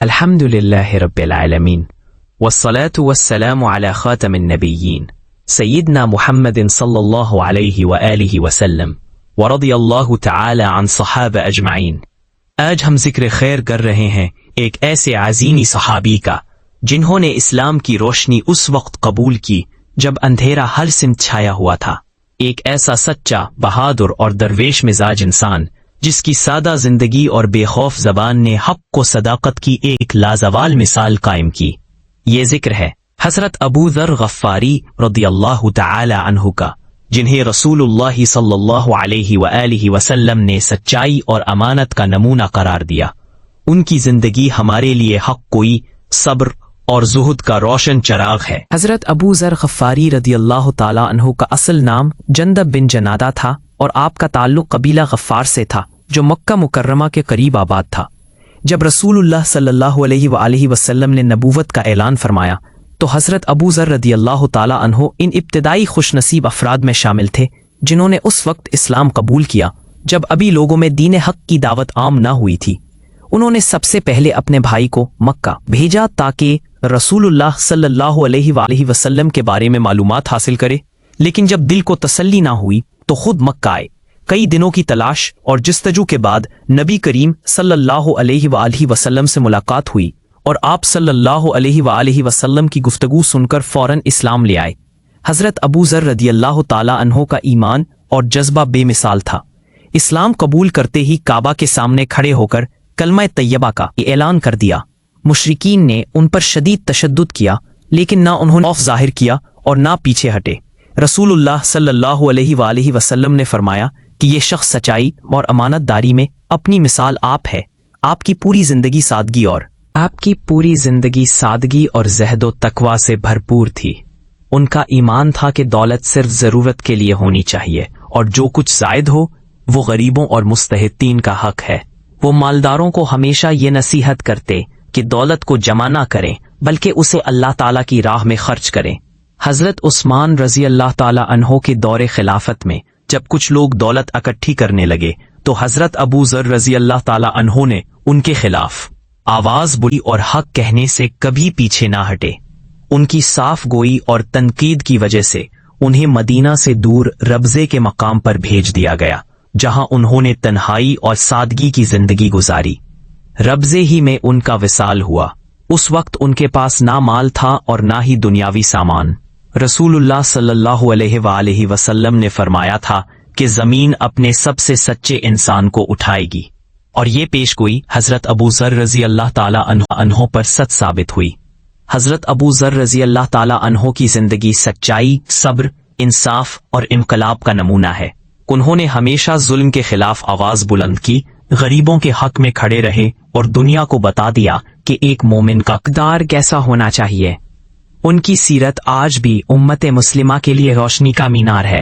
अल्हम्दुलिल्लाहि रब्बिल आलमीन वस्सलातु वस्सलामु अला खातमिन नबिय्यीन सय्यिदना मुहम्मदिन सल्लल्लाहु अलैहि व आलिहि वसल्लम व रदियल्लाहु तआला अन सहाबा अजमाइन। आज हम जिक्र खैर कर रहे हैं एक ऐसे अज़ीमी सहाबी का जिन्होंने इस्लाम की रोशनी उस वक्त कबूल की जब अंधेरा हर सिमत छाया हुआ था। एक ऐसा सच्चा, बहादुर और दरवेश मिजाज इंसान जिसकी सादा जिंदगी और बेखौफ जबान ने हक को सदाकत की एक लाजवाल मिसाल कायम की। ये जिक्र है हजरत अबू ज़र गफ़ारी रदियल्लाहु तआला अन्हु का, जिन्हें रसूलुल्लाह सल्लल्लाहु अलैहि व आलिहि वसल्लम ने सच्चाई और अमानत का नमूना करार दिया। उनकी जिंदगी हमारे लिए हक कोई, सब्र और जुहद का रोशन चराग है। हजरत अबू ज़र गफ़ारी रदियल्लाहु ताला अन्हु का असल नाम जंदब बिन जनादा था और आपका ताल्लुक कबीला गफ़ार से था जो मक्का मुकर्रमा के करीब आबाद था। जब रसूलुल्लाह सल्लल्लाहु अलैहि व आलिहि वसल्लम ने नबूवत का ऐलान फरमाया तो हजरत अबू ज़र रदियल्लाहु ताला अन्हु इन इब्तिदाई खुशनसीब अफराद में शामिल थे जिन्होंने उस वक्त इस्लाम कबूल किया जब अभी लोगों में दीन हक की दावत आम न हुई थी। उन्होंने सबसे पहले अपने भाई को मक्का भेजा ताकि रसूलुल्लाह सल्लल्लाहु अलैहि वालैहि वसल्लम के बारे में मालूमात हासिल करे, लेकिन जब दिल को तसल्ली ना हुई तो खुद मक्का आए। कई दिनों की तलाश और जिस्तजू के बाद नबी करीम सल्लल्लाहु अलैहि वालैहि वसल्लम से मुलाकात हुई और आप सल्लल्लाहु अलैहि वालैहि वसल्लम की गुफ्तगू सुनकर फौरन इस्लाम ले आए। हजरत अबू ज़र रदियल्लाहु ताला अन्हु का ईमान और जज्बा बेमिसाल था। इस्लाम कबूल करते ही काबा के सामने खड़े होकर कलमा तैयबा का ऐलान कर दिया। मुशरिकीन ने उन पर शदीद तशद्दुद किया, लेकिन ना उन्होंने खौफ जाहिर किया और ना पीछे हटे। रसूलुल्लाह सल्लल्लाहु अलैहि वालैहि वसल्लम ने फरमाया कि ये शख्स सच्चाई और अमानतदारी में अपनी मिसाल आप है। आपकी पूरी जिंदगी सादगी और ज़हदो तकवा से भरपूर थी। उनका ईमान था कि दौलत सिर्फ ज़रूरत के लिए होनी चाहिए और जो कुछ ज़ायद हो वो गरीबों और मुस्तहिक़ीन का हक है। वो मालदारों को हमेशा ये नसीहत करते कि दौलत को जमा ना करें बल्कि उसे अल्लाह ताला की राह में खर्च करें। हजरत उस्मान रजी अल्लाह ताला अन्हो के दौरे खिलाफत में जब कुछ लोग दौलत इकट्ठी करने लगे तो हजरत अबू ज़र रजी अल्लाह ताला अन्हो ने उनके खिलाफ आवाज बुलंदी और हक कहने से कभी पीछे ना हटे। उनकी साफ गोई और तनकीद की वजह से उन्हें मदीना से दूर रब्जे के मकाम पर भेज दिया गया, जहां उन्होंने तन्हाई और सादगी की जिंदगी गुजारी। रब्जे ही में उनका विसाल हुआ। उस वक्त उनके पास ना माल था और ना ही दुनियावी सामान। रसूलुल्लाह सल्लल्लाहु अलैहि वसल्लम ने फरमाया था कि जमीन अपने सबसे सच्चे इंसान को उठाएगी, और ये पेशगोई हजरत अबू ज़र रजी अल्लाह ताला अन्हो पर सच साबित हुई। हजरत अबू ज़र रजी अल्लाह ताला अन्हो की जिंदगी सच्चाई, सब्र, इंसाफ और इनकलाब का नमूना है। उन्होंने हमेशा जुल्म के खिलाफ आवाज बुलंद की, गरीबों के हक में खड़े रहे और दुनिया को बता दिया कि एक मोमिन का किरदार कैसा होना चाहिए। उनकी सीरत आज भी उम्मत मुस्लिमा के लिए रोशनी का मीनार है।